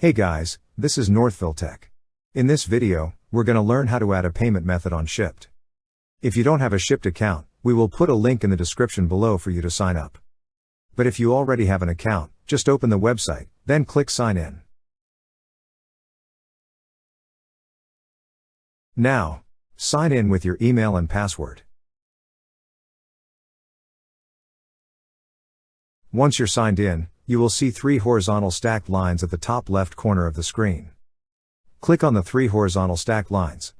Hey guys, this is Northville Tech. In this video, we're going to learn how to add a payment method on Shipt. If you don't have a Shipt account, we will put a link in the description below for you to sign up. But if you already have an account, just open the website, then click Sign In. Now, sign in with your email and password. Once you're signed in, you will see 3 horizontal stacked lines at the top left corner of the screen. Click on the 3 horizontal stacked lines.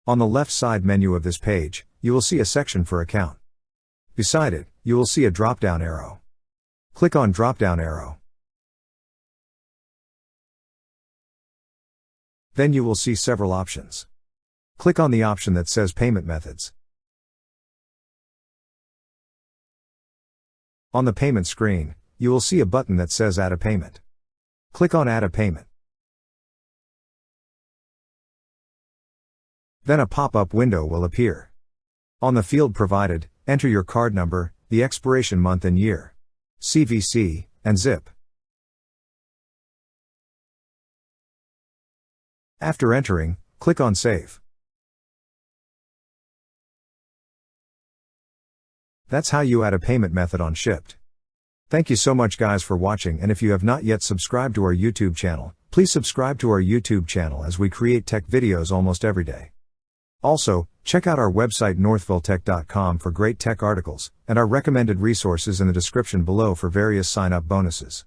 On the left side menu of this page, you will see a section for Account. Beside it, you will see a drop-down arrow. Click on drop-down arrow. Then you will see several options. Click on the option that says Payment Methods. On the payment screen, you will see a button that says Add a Payment. Click on Add a Payment. Then a pop-up window will appear. On the field provided, enter your card number, the expiration month and year, CVC, and zip. After entering, click on Save. That's how you add a payment method on Shipt. Thank you so much guys for watching, and if you have not yet subscribed to our YouTube channel, please subscribe to our YouTube channel as we create tech videos almost every day. Also, check out our website northvilletech.com for great tech articles, and our recommended resources in the description below for various sign-up bonuses.